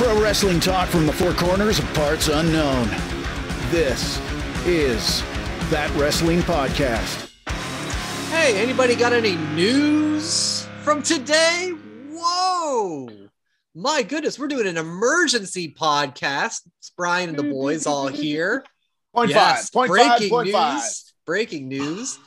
Pro wrestling talk from the four corners of parts unknown. This is That Wrestling Podcast. Hey, anybody got any news from today? Whoa! My goodness, we're doing an emergency podcast. It's Brian and the boys all here. Breaking news.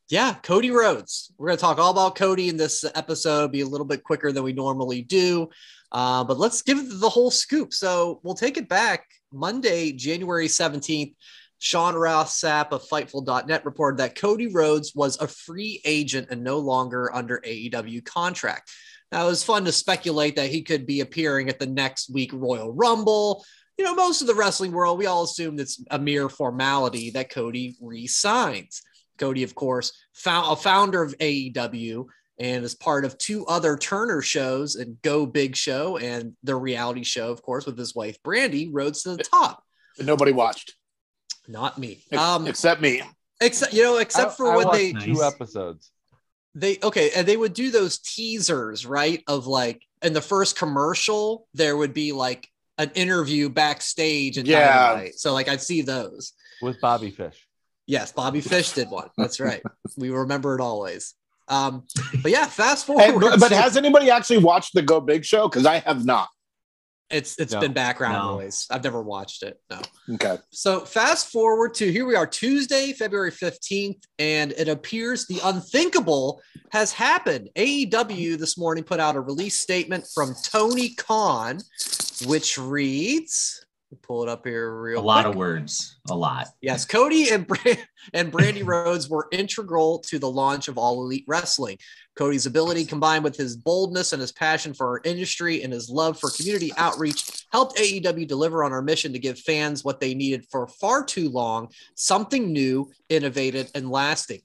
Yeah, Cody Rhodes. We're going to talk all about Cody in this episode. It'll be a little bit quicker than we normally do. But let's give it the whole scoop. So we'll take it back. Monday, January 17th, Sean Ross Sapp of Fightful.net reported that Cody Rhodes was a free agent and no longer under AEW contract. Now, it was fun to speculate that he could be appearing at the next week Royal Rumble. You know, most of the wrestling world, we all assumed it's a mere formality that Cody re-signs. Cody, of course, a founder of AEW and is part of two other Turner shows, and Go Big Show and the reality show, of course, with his wife, Brandy, Rhodes to the Top. Nobody watched. Not me. Except me. Except for when they 2 episodes. And they would do those teasers, right? Of like in the first commercial, there would be like an interview backstage and Dynamite. So like I'd see those With Bobby Fish. Yes, Bobby Fish did one. That's right. We remember it always. But yeah, fast forward. But has anybody actually watched the Go Big Show? Because I have not. It's been background noise. I've never watched it. No. Okay. So fast forward to here we are, Tuesday, February 15th, and it appears the unthinkable has happened. AEW this morning put out a release statement from Tony Khan, which reads, pull it up here real quick. A lot of words. A lot. Yes, Cody and Brandy Rhodes were integral to the launch of All Elite Wrestling. Cody's ability, combined with his boldness and his passion for our industry and his love for community outreach, helped AEW deliver on our mission to give fans what they needed for far too long, something new, innovative, and lasting.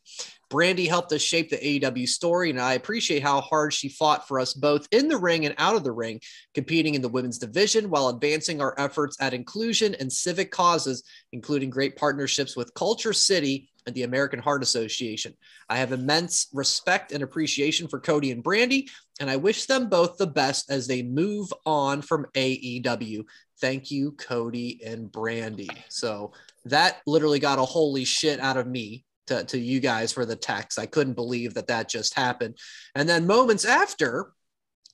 Brandy helped us shape the AEW story, and I appreciate how hard she fought for us both in the ring and out of the ring, competing in the women's division while advancing our efforts at inclusion and civic causes, including great partnerships with Culture City and the American Heart Association. I have immense respect and appreciation for Cody and Brandy, and I wish them both the best as they move on from AEW. Thank you, Cody and Brandy. So that literally got a holy shit out of me. To you guys for the text. I couldn't believe that just happened. And then moments after,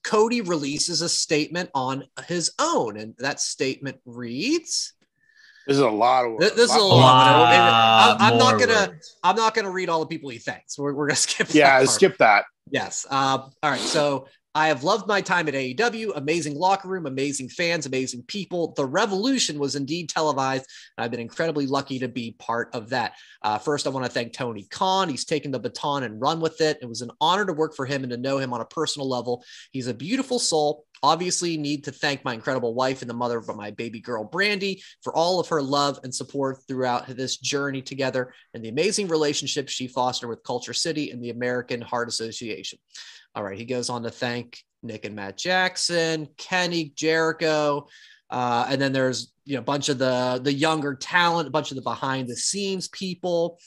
Cody releases a statement on his own. And that statement reads, this is a lot of words. This is a lot. I'm not gonna read all the people he thanks. We're gonna skip that. Yeah, skip that. Yes. All right. So I have loved my time at AEW, amazing locker room, amazing fans, amazing people. The revolution was indeed televised, and I've been incredibly lucky to be part of that. First, I want to thank Tony Khan. He's taken the baton and run with it. It was an honor to work for him and to know him on a personal level. He's a beautiful soul. Obviously, need to thank my incredible wife and the mother of my baby girl, Brandy, for all of her love and support throughout this journey together and the amazing relationship she fostered with Culture City and the American Heart Association. All right, he goes on to thank Nick and Matt Jackson, Kenny, Jericho, and then there's a bunch of the younger talent, a bunch of the behind the scenes people.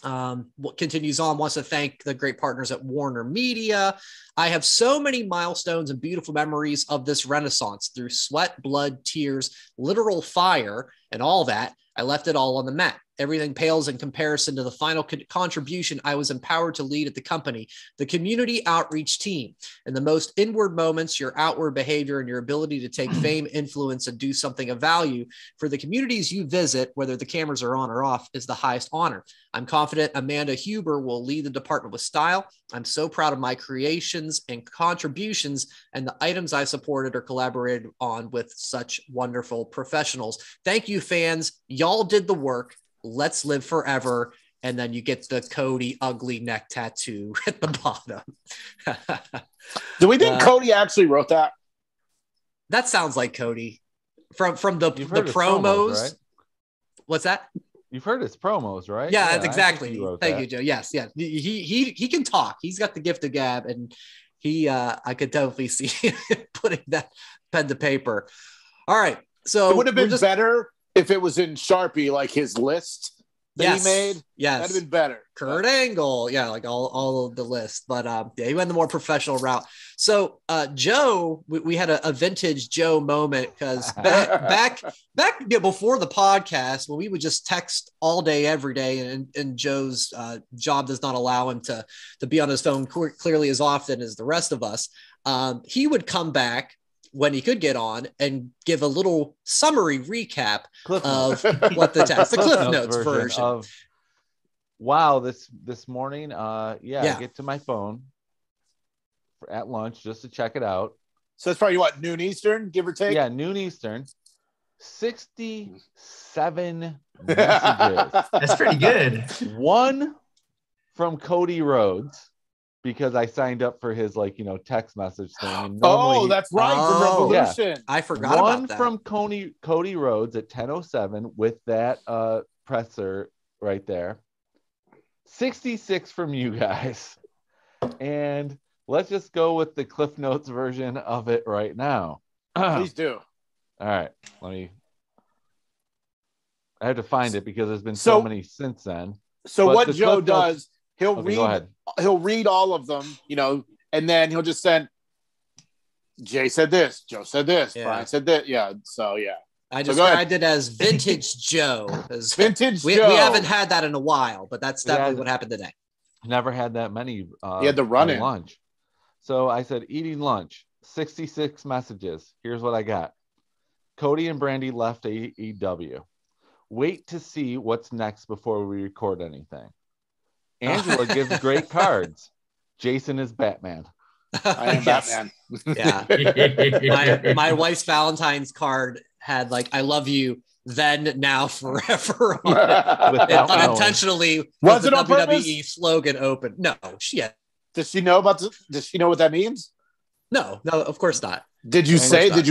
What continues on, wants to thank the great partners at Warner Media. I have so many milestones and beautiful memories of this renaissance through sweat, blood, tears, literal fire, and all that. I left it all on the mat. Everything pales in comparison to the final contribution I was empowered to lead at the company, the community outreach team. In the most inward moments, your outward behavior and your ability to take fame, influence, and do something of value for the communities you visit, whether the cameras are on or off, is the highest honor. I'm confident Amanda Huber will lead the department with style. I'm so proud of my creations and contributions and the items I supported or collaborated on with such wonderful professionals. Thank you, fans. Y'all did the work. Let's live forever. And then you get the Cody ugly neck tattoo at the bottom. Do we think Cody actually wrote that? That sounds like Cody from the promos. Right? What's that? You've heard his promos, right? Yeah, that's exactly. Thank you, Joe. Yes. He can talk. He's got the gift of gab, and I could definitely see putting that pen to paper. All right. So it would have been better if it was in Sharpie, like his list. that he made. Yes. That'd have been better. Kurt Angle. Yeah, like all of the list. But yeah, he went the more professional route. So Joe, we had a vintage Joe moment because back before the podcast, when we would just text all day, every day, and Joe's job does not allow him to be on his phone clearly as often as the rest of us. He would come back when he could get on and give a little summary recap of what the Cliff Notes version of. Wow, this morning, I get to my phone at lunch just to check it out. So it's probably what, noon Eastern, give or take? Yeah, noon Eastern. 67 messages. That's pretty good. One from Cody Rhodes, because I signed up for his text message thing. And that's right. From Revolution. Yeah. I forgot about that. One from Cody Rhodes at 10:07 with that presser right there. 66 from you guys. And let's just go with the Cliff Notes version of it right now. Please do. All right. I have to find it because there's been so many since then. So what Joe does, he'll read all of them, and then he'll just send, Jay said this, Joe said this, Brian said that. Yeah. So yeah. I described it as vintage Joe. Vintage Joe. We haven't had that in a while, but that's definitely what happened today. Never had that many. He had to run in lunch. So I said, eating lunch, 66 messages. Here's what I got. Cody and Brandy left AEW. Wait to see what's next before we record anything. Angela gives great cards. Jason is Batman. I am Batman. Yeah. My wife's Valentine's card had I love you then, now, forever on it. Unintentionally was it the WWE purpose? Slogan open. No, does she know does she know what that means? No, of course not. Did you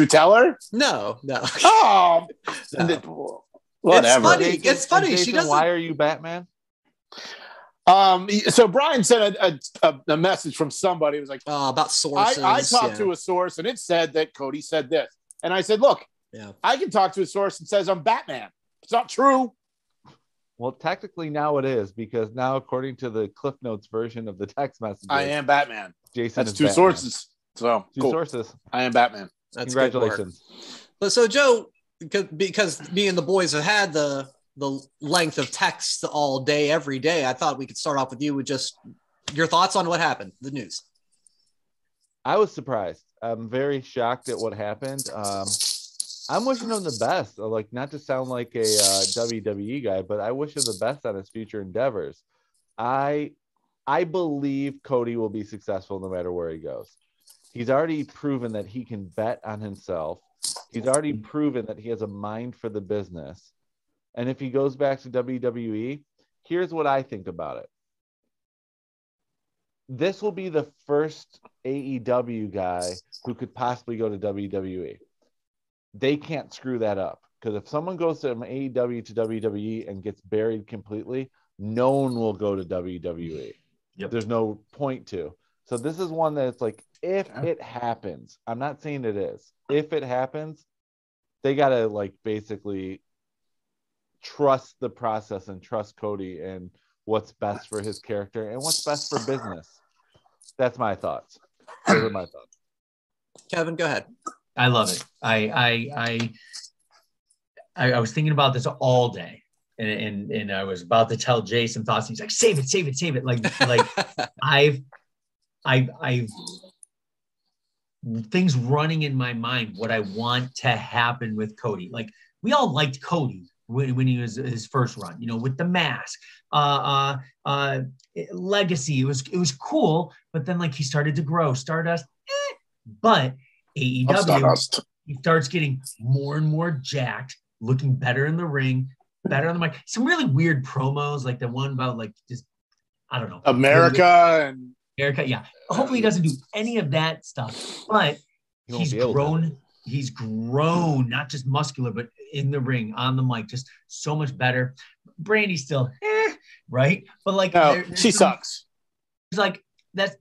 tell her? No. Oh, no. Whatever. It's funny. Jason, she doesn't. Why are you Batman? So Brian sent a message from somebody. It was like, about sources. I talked to a source and it said that Cody said this. And I said, look, I can talk to a source that says I'm Batman. It's not true. Well, technically now it is, because now, according to the Cliff Notes version of the text message, I am Batman. Jason That's is two Batman. sources. So two sources. I am Batman. That's congratulations. But so Joe, because me and the boys have had the length of text all day, every day, I thought we could start off with you with just your thoughts on what happened, the news. I was surprised. I'm very shocked at what happened. I'm wishing him the best. Not to sound like a WWE guy, but I wish him the best on his future endeavors. I believe Cody will be successful no matter where he goes. He's already proven that he can bet on himself. He's already proven that he has a mind for the business. And if he goes back to WWE, here's what I think about it. This will be the first AEW guy who could possibly go to WWE. They can't screw that up, because if someone goes from AEW to WWE and gets buried completely, no one will go to WWE. Yep. There's no point to. So this is one that's if it happens, I'm not saying it is. If it happens, they got to basically trust the process and trust Cody and what's best for his character and what's best for business. That's my thoughts. Those are my thoughts. Kevin, go ahead. I love it. I was thinking about this all day, and I was about to tell Jay some thoughts. He's like, save it. Like I've things running in my mind, what I want to happen with Cody. We all liked Cody when he was his first run, with the mask, legacy. It was cool, but then he started to grow, Stardust, but AEW, he starts getting more and more jacked, looking better in the ring, better on the mic. Some really weird promos, like the one about just, I don't know, America, yeah. Hopefully he doesn't do any of that stuff, but he's grown. He's grown, not just muscular, but in the ring, on the mic, just so much better. Brandy's still, right? But she sucks. It's that's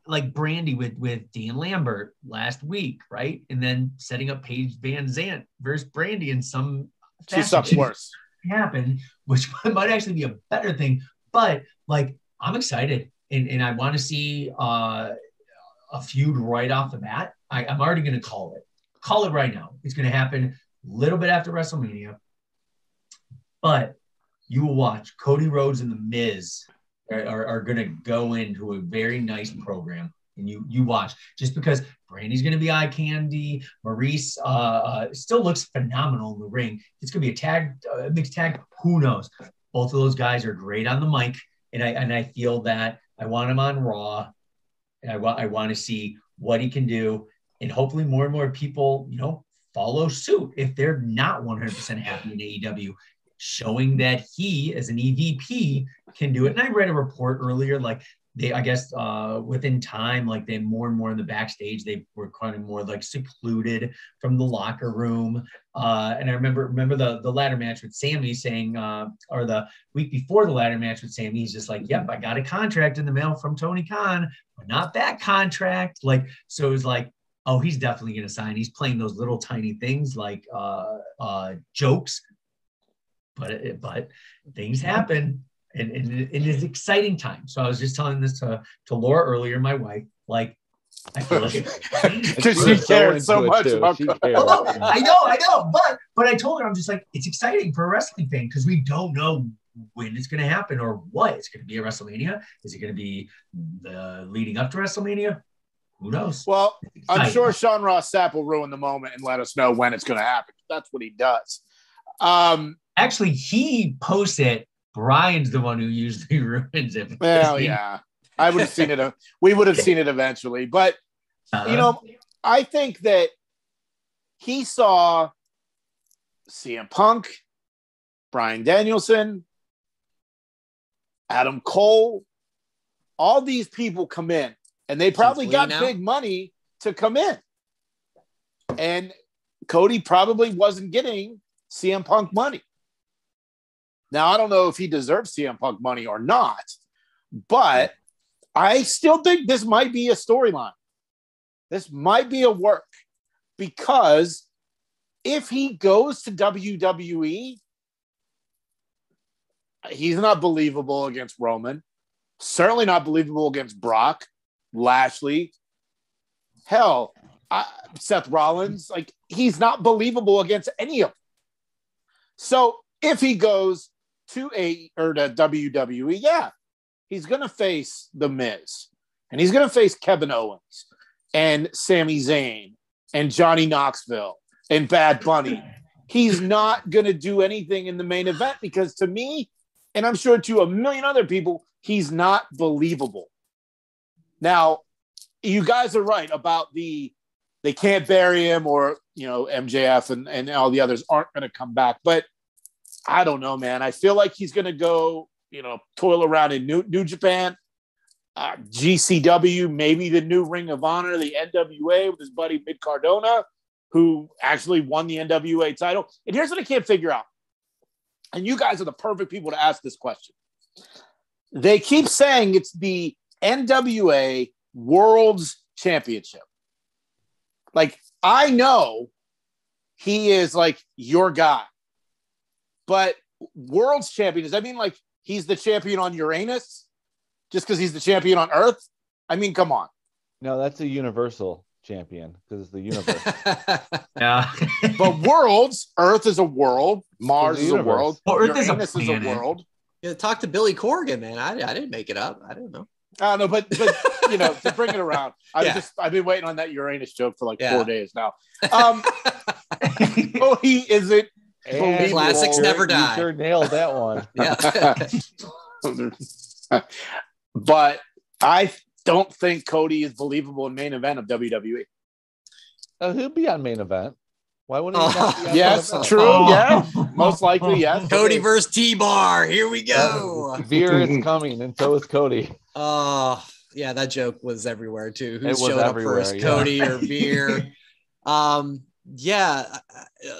like Brandy with Dan Lambert last week, right? And then setting up Paige Van Zant versus Brandy in some fashion. She sucks worse. happen, which might actually be a better thing. But like, I'm excited, and I want to see a feud right off the bat. I'm already going to call it right now. It's going to happen a little bit after WrestleMania, but you will watch Cody Rhodes and The Miz are going to go into a very nice program. And you watch, just because Brandy's going to be eye candy. Maurice still looks phenomenal in the ring. It's going to be a mixed tag. Who knows? Both of those guys are great on the mic. And I feel that I want him on Raw. And I want to see what he can do. And hopefully more and more people, follow suit if they're not 100% happy in AEW, showing that he, as an EVP, can do it. And I read a report earlier, like, I guess within time, like, they more and more in the backstage, they were kind of more like secluded from the locker room. And I remember the ladder match with Sammy saying, or the week before the ladder match with Sammy, he's just like, yep, I got a contract in the mail from Tony Khan, but not that contract. Like, so it was like, oh, he's definitely going to sign. He's playing those little tiny things like jokes, but things happen. And it is exciting time. So I was just telling this to Laura earlier, my wife, like, I feel like because she cares so much about I know. But I told her, I'm just like, it's exciting for a wrestling fan because we don't know when it's going to happen or what. It's going to be a WrestleMania. Is it going to be the leading up to WrestleMania? Who knows? Well, I'm sure Sean Ross Sapp will ruin the moment and let us know when it's going to happen. That's what he does. Actually, he posts it. Brian's the one who usually ruins it. Well, yeah, I would have seen it. We would have seen it eventually. But, I think that he saw CM Punk, Bryan Danielson, Adam Cole, all these people come in, and they probably got big money to come in. And Cody probably wasn't getting CM Punk money. Now, I don't know if he deserves CM Punk money or not, but I still think this might be a storyline. This might be a work, because if he goes to WWE, he's not believable against Roman, certainly not believable against Brock, Lashley, hell, Seth Rollins. Like, he's not believable against any of them. So if he goes to WWE, yeah, he's going to face The Miz, and he's going to face Kevin Owens and Sami Zayn and Johnny Knoxville and Bad Bunny. He's not going to do anything in the main event because, to me, and I'm sure to a million other people, he's not believable. Now, you guys are right about they can't bury him, or, MJF and all the others aren't going to come back. But I don't know, man. I feel like he's going to go, toil around in New Japan, GCW, maybe the new Ring of Honor, the NWA with his buddy Mid Cardona, who actually won the NWA title. And here's what I can't figure out. And you guys are the perfect people to ask this question. They keep saying it's the NWA World's Championship. Like, I know he is like your guy. But World's Champion, does that mean like he's the champion on Uranus just because he's the champion on Earth? I mean, come on. No, that's a Universal Champion because it's the universe. Yeah. But Worlds, Earth is a world, Mars is a world, well, Earth Uranus is a world. Yeah, talk to Billy Corgan, man. I didn't make it up. I don't know. I don't know, but to bring it around, I've been waiting on that Uranus joke for like 4 days now. He isn't. And classics never die. You sure nailed that one. Yeah. But I don't think Cody is believable in main event of WWE. He'll be on main event. Why wouldn't he not be on yes, main event? true. Yeah, most likely, yes. Cody versus T-Bar. Here we go. Veer is coming, and so is Cody. Oh, yeah, that joke was everywhere too. Who's showing up first, Cody or Veer? Yeah.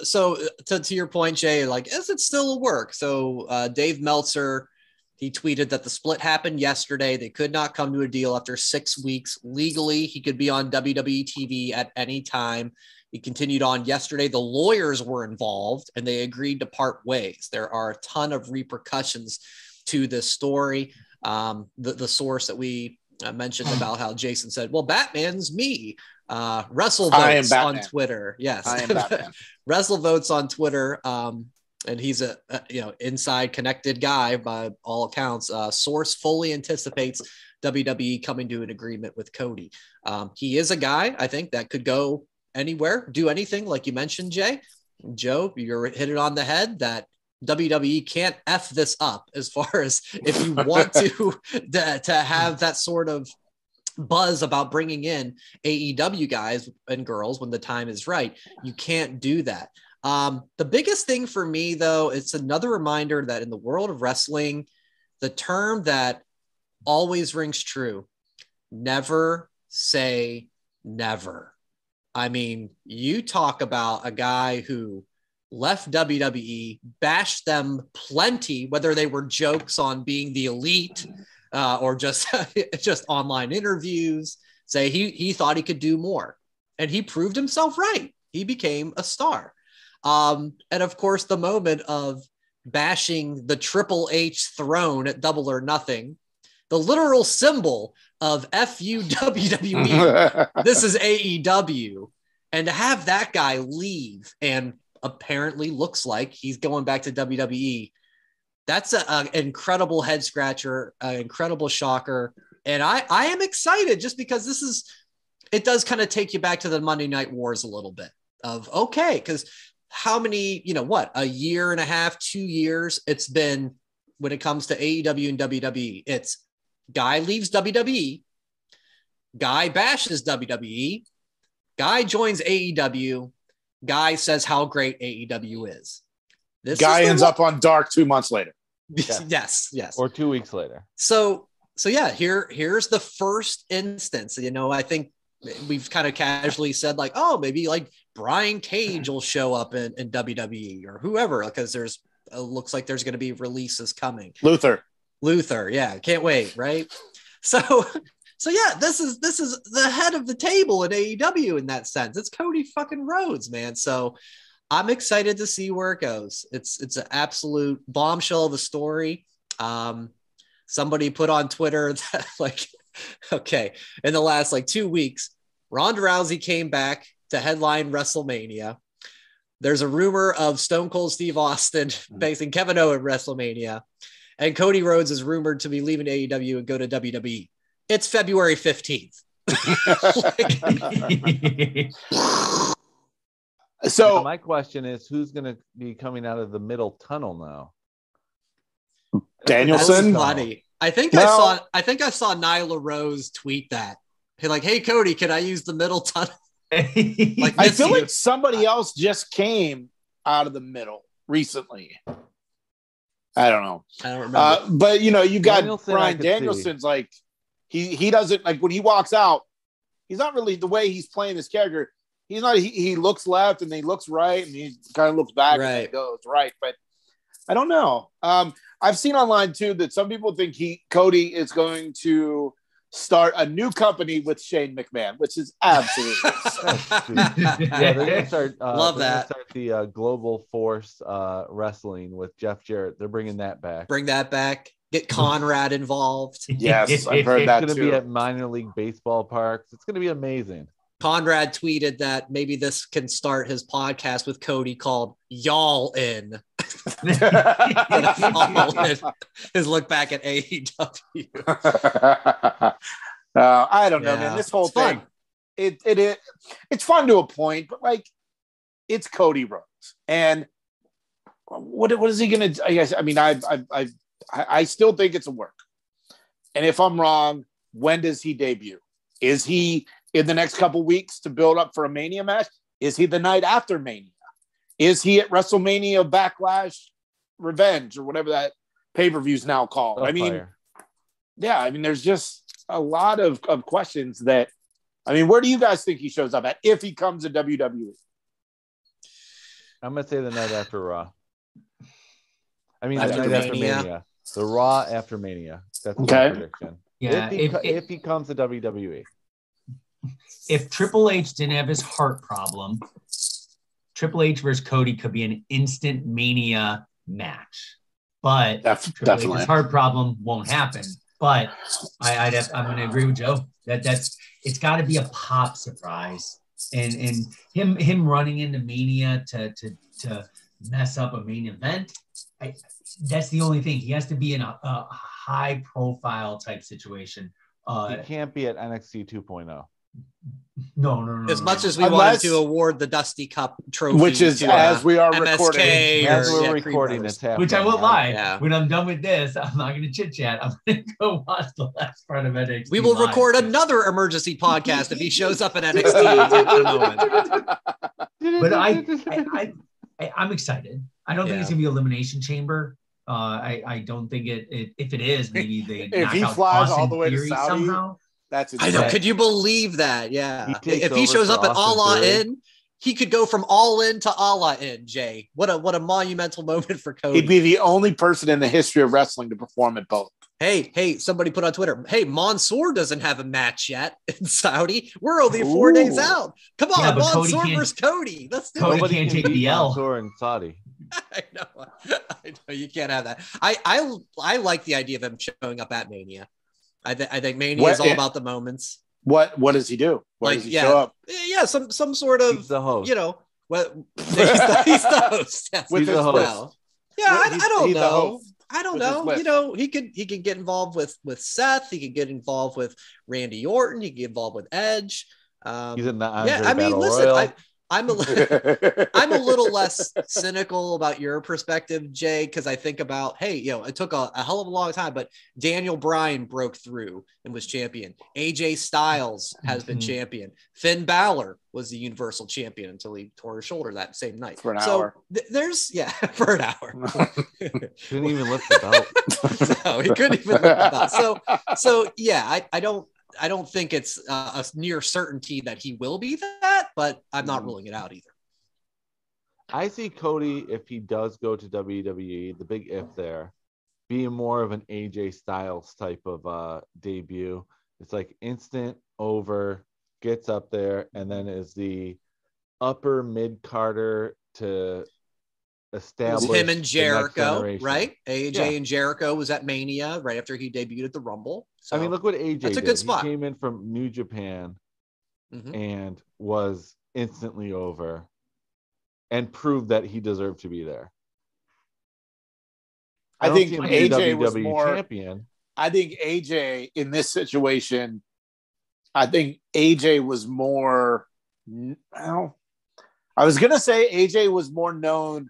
So to your point, Jay, like, is it still a work? So Dave Meltzer, he tweeted that the split happened yesterday. They could not come to a deal after 6 weeks. Legally, he could be on WWE TV at any time. He continued on yesterday. The lawyers were involved and they agreed to part ways. There are a ton of repercussions to this story. The source that we mentioned about how Jason said, well, Batman's me. WrestleVotes on Twitter. Yes. I am Batman. WrestleVotes on Twitter. And he's a inside connected guy by all accounts. Source fully anticipates WWE coming to an agreement with Cody. He is a guy, I think, that could go anywhere, do anything, like you mentioned, Joe, you're hit it on the head that WWE can't F this up as far as if you want to have that sort of buzz about bringing in AEW guys and girls when the time is right. You can't do that. The biggest thing for me, though, it's another reminder that in the world of wrestling, the term that always rings true, never say never. I mean, you talk about a guy who left WWE, bashed them plenty, whether they were jokes on being the elite or just online interviews, say he thought he could do more. And he proved himself right. He became a star. And of course, the moment of bashing the Triple H throne at Double or Nothing, the literal symbol of FU WWE, this is AEW. And to have that guy leave and apparently looks like he's going back to WWE, that's an incredible head scratcher, an incredible shocker. And I am excited just because it does kind of take you back to the Monday Night Wars a little bit of, okay, because how many, a year and a half, 2 years it's been when it comes to AEW and WWE. It's guy leaves WWE, guy bashes WWE, guy joins AEW, guy says how great AEW is. This guy ends up on Dark 2 months later. Yes. Or 2 weeks later. So yeah, here's the first instance. I think we've kind of casually said like, oh, maybe like Brian Cage will show up in WWE or whoever, because it looks like there's going to be releases coming. Luther. Yeah. Can't wait. Right. So yeah, this is the head of the table in AEW in that sense. It's Cody fucking Rhodes, man. So I'm excited to see where it goes. It's an absolute bombshell of a story. Somebody put on Twitter that like, okay, in the last 2 weeks, Ronda Rousey came back to headline WrestleMania. There's a rumor of Stone Cold Steve Austin facing Kevin Owens at WrestleMania, and Cody Rhodes is rumored to be leaving AEW and go to WWE. It's February 15th. So my question is, who's going to be coming out of the middle tunnel now? Danielson. That's funny. I think I saw Nyla Rose tweet that. Hey Cody, can I use the middle tunnel? I feel like somebody else just came out of the middle recently. I don't know. I don't remember. But you got Danielson, Bryan Danielson's like he doesn't, like, when he walks out, he's not really the way he's playing this character. He's not. He looks left and he looks right and he kind of looks back and then goes right. But I don't know. I've seen online too that some people think Cody is going to start a new company with Shane McMahon, which is absolutely yeah, they're gonna start. Love that. Start the Global Force Wrestling with Jeff Jarrett. They're bringing that back. Bring that back. Get Conrad involved. Yes, I've heard that too. It's going to be at minor league baseball parks. It's going to be amazing. Conrad tweeted that maybe this can start his podcast with Cody called Y'all In. His look back at AEW. I don't know, man. This whole thing, it's fun to a point, but it's Cody Rhodes, and what is he gonna? I still think it's a work. And if I'm wrong, when does he debut? Is he in the next couple weeks to build up for a Mania match? Is he the night after Mania? Is he at WrestleMania Backlash Revenge or whatever that pay-per-view is now called? There's just a lot of questions that, where do you guys think he shows up at if he comes to WWE? I'm going to say the night after Raw. The night After after Mania. The Raw after Mania. That's my prediction. Yeah, if he comes to WWE. if Triple H didn't have his heart problem, Triple H versus Cody could be an instant Mania match. But Triple H's heart problem won't happen. But I'm going to agree with Joe. It's got to be a pop surprise. And him running into Mania to mess up a main event, that's the only thing. He has to be in a high profile type situation. He can't be at NXT 2.0. No. As much as we wanted to award the Dusty Cup trophy, which is to, as we are MSK recording, it's happening. Which I won't lie. When I'm done with this, I'm not going to chit chat. I'm going to go watch the last part of NXT. We will record another emergency podcast if he shows up at NXT in a moment. But I'm excited. I don't think it's going to be Elimination Chamber. I don't think it. If it is, maybe they. If he flies all the way to Saudi, somehow. That's I know. Could you believe that? Yeah. If he shows up at Austin All Theory. In, he could go from All In to Allah In. Jay, what a monumental moment for Cody. He'd be the only person in the history of wrestling to perform at both. Hey, somebody put on Twitter, hey, Mansoor doesn't have a match yet in Saudi. We're only 4 days out. Come on, Mansoor versus Cody. Let's do it. Cody can't take the L. Mansoor in Saudi. I know you can't have that. I like the idea of him showing up at Mania. I think Mania is all about the moments. What does he do? Does he show up? Yeah, some sort of, he's the host. He's the host. Yes. With his well. Yeah, I don't know. I don't with know. He could get involved with Seth. He could get involved with Randy Orton. He could get involved with Edge. He's in the Andre Battle listen, Royal. I'm a little less cynical about your perspective, Jay, because I think about, hey, it took a hell of a long time, but Daniel Bryan broke through and was champion. AJ Styles has been champion. Finn Balor was the Universal Champion until he tore his shoulder that same night. For an hour. For an hour. Couldn't even lift the belt. No, he couldn't even lift the belt. So yeah, I don't think it's a near certainty that he will be that, but I'm not ruling it out either. I see Cody, if he does go to WWE, the big if there, being more of an AJ Styles type of debut. It's like instant over, gets up there, and then is the upper mid-carder to establish him and Jericho, right? AJ and Jericho was at Mania right after he debuted at the Rumble. So, I mean, look what AJ that's did. A good spot. He came in from New Japan and was instantly over and proved that he deserved to be there. I think AJ was WWE more champion. I think AJ in this situation, was more, well, I was going to say AJ was more known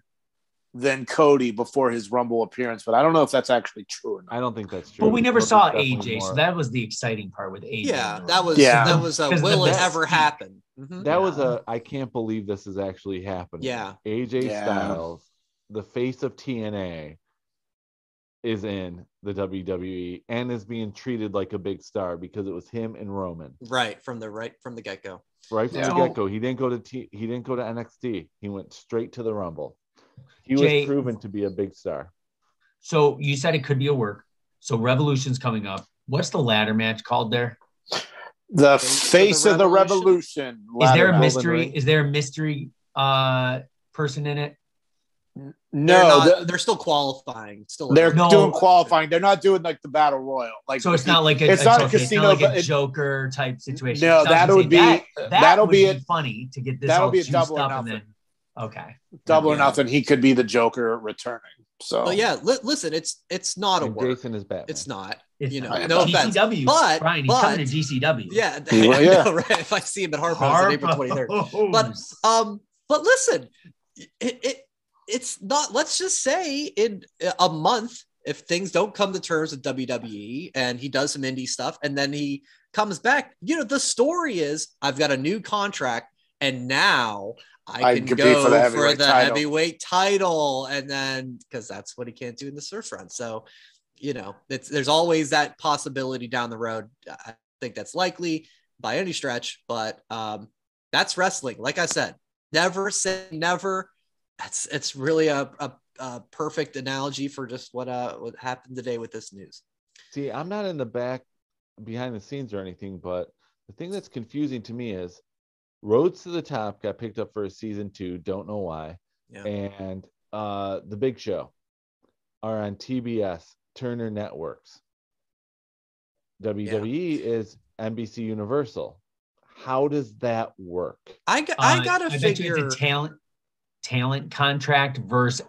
than Cody before his Rumble appearance, but I don't know if that's actually true or not. I don't think that's true. But we never saw AJ, so that was the exciting part with AJ. Yeah, that was will it ever happen? That was I can't believe this is actually happening. Yeah. AJ Styles, the face of TNA, is in the WWE and is being treated like a big star because it was him and Roman. Right from the get-go. Right from the get-go. He didn't go to NXT. He went straight to the Rumble. He was proven to be a big star. So you said it could be a work. So Revolution's coming up. What's the ladder match called there? The face of the Revolution. Is there a mystery? Is there a mystery person in it? No, they're still qualifying. They're doing qualifying. They're not doing like the battle royal. Like, so it's not like a casino, it's not like a Joker type situation. No, that'll be funny to get this. That'll all be a double or nothing. nothing. Okay, double or nothing. He could be the Joker returning. So, but yeah, listen, it's not a work. Jason is Batman. It's not. It's no offense. GCW, but Brian, he's coming to GCW. Yeah, I know, right? If I see him at Harpo's on April 23rd. But listen, it's not. Let's just say in a month, if things don't come to terms with WWE and he does some indie stuff and then he comes back, the story is I've got a new contract and now I can go for the heavyweight title, and then because that's what he can't do in the surf run. So, there's always that possibility down the road. I think that's likely by any stretch, but that's wrestling. Like I said, never say never. It's really a perfect analogy for just what happened today with this news. See, I'm not in the back behind the scenes or anything, but The thing that's confusing to me is Roads to the Top got picked up for a season 2. Don't know why. Yeah. And The Big Show are on TBS, Turner Networks. WWE is NBC Universal. How does that work? I gotta figure it's a talent contract versus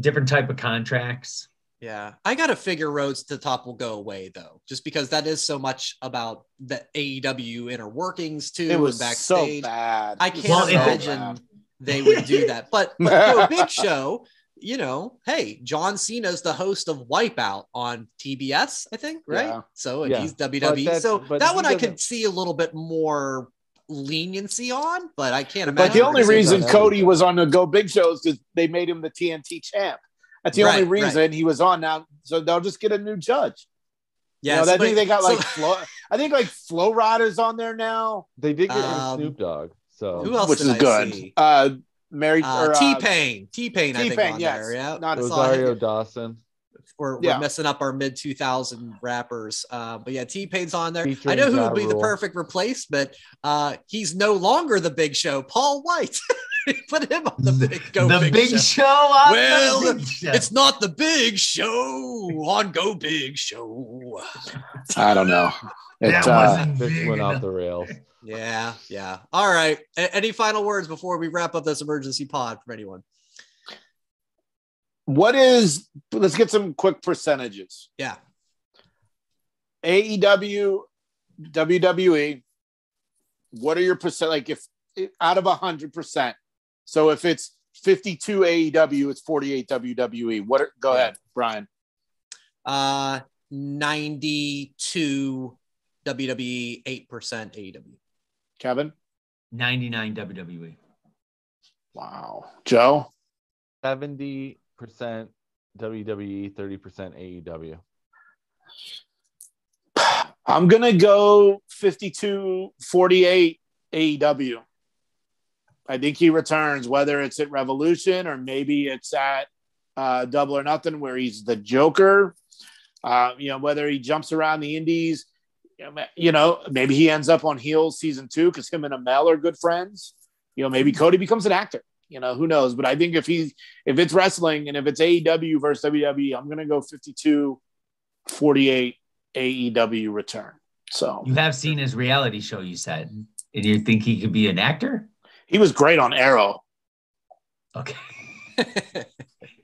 different type of contracts. Yeah, I gotta figure Roads to the Top will go away though, just because that is so much about the AEW inner workings too. It was and backstage. so bad. I can't imagine they would do that. But for a Big Show, you know, hey, John Cena's the host of Wipeout on TBS, I think, right? Yeah. So he's WWE. So that one I could see a little bit more leniency on, but I can't imagine. But the only reason Cody was on the Go Big Show is because they made him the TNT champ. That's the only reason he was on now. So they'll just get a new judge. Yeah, I think they got I think Flow Riders on there now. They did get rid of Snoop Dogg. So who else? Which is good. See? T-Pain. T-Pain, I think on there. Yeah, not Rosario Dawson. We're messing up our mid 2000 rappers. But yeah, T-Pain's on there. Featuring I know who would be Ja the Rule. perfect replacement. He's no longer the Big Show. Paul White. Put him on the Big Show. Well, it's not the Big Show on Go Big Show. I don't know. This went off the rails. Yeah. All right. Any final words before we wrap up this emergency pod from anyone? Let's get some quick percentages. Yeah. AEW, WWE, what are your percent? Like if out of 100%. So if it's 52 AEW, it's 48 WWE. Go ahead, Brian. 92 WWE, 8% AEW. Kevin? 99 WWE. Wow. Joe? 70% WWE, 30% AEW. I'm going to go 52-48 AEW. I think he returns, whether it's at Revolution or maybe it's at Double or Nothing where he's the Joker. Whether he jumps around the indies, maybe he ends up on Heels season 2 because him and Amel are good friends. Maybe Cody becomes an actor. Who knows? But I think if it's wrestling and if it's AEW versus WWE, I'm going to go 52-48 AEW return. So you have seen his reality show, you said, and you think he could be an actor? He was great on Arrow. Okay.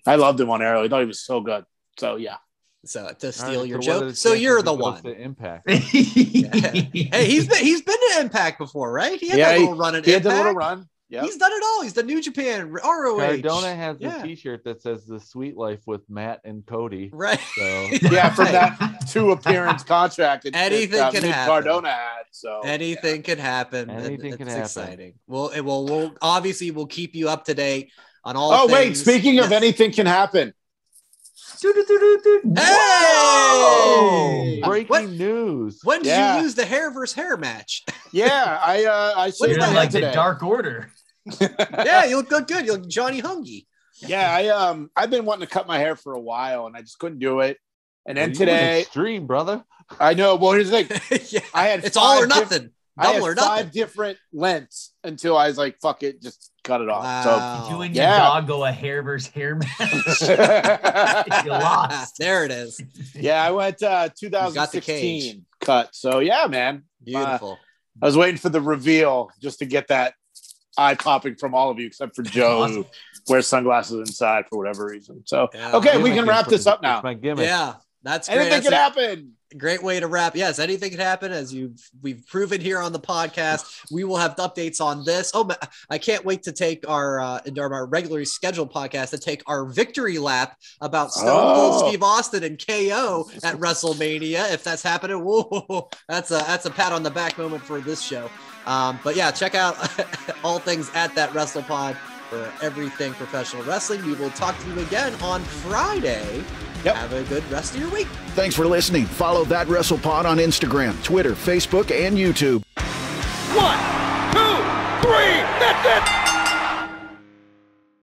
I loved him on Arrow. I thought he was so good. So yeah. So to steal your joke. So you're the one. Impact. Yeah. Hey, he's been to Impact before, right? He had that little run at Impact. He had the little run. Yep. He's done it all. He's the New Japan, ROH. Cardona has the T-shirt that says "The Sweet Life" with Matt and Cody. Right. So from that 2 appearance contract, anything can happen. Cardona had. So anything can happen. Anything can happen. Exciting. We'll obviously we'll keep you up to date on all. Oh things. wait, speaking of anything can happen. Hey! Breaking news. When did you use the hair versus hair match? Yeah, I you're like the Dark Order. Yeah, you look good. You look Johnny Hungy. Yeah, I've been wanting to cut my hair for a while and I just couldn't do it. And then today, extreme, brother. I know. Well, here's the thing. I had it's all or nothing. Double or nothing. 5 different lengths until I was like, "Fuck it, just cut it off." Wow. So you and your dog go a hair versus hair match. You lost. There it is. Yeah, I went 2016 cut. So yeah, man, beautiful. I was waiting for the reveal just to get that eye popping from all of you, except for Joe, who wears sunglasses inside for whatever reason. So okay, we can wrap this up now. My gimmick. Yeah, that's great. Anything can happen. Great way to wrap. Yes, anything can happen, as we've proven here on the podcast. We will have updates on this. Oh, I can't wait to take our regularly scheduled podcast to take our victory lap about Stone Cold Steve Austin and KO at WrestleMania. If that's happening, whoa, that's a pat on the back moment for this show. But yeah, check out all things at That WrestlePod for everything professional wrestling. We will talk to you again on Friday. Yep. Have a good rest of your week. Thanks for listening. Follow That WrestlePod on Instagram, Twitter, Facebook, and YouTube. 1, 2, 3. That's it.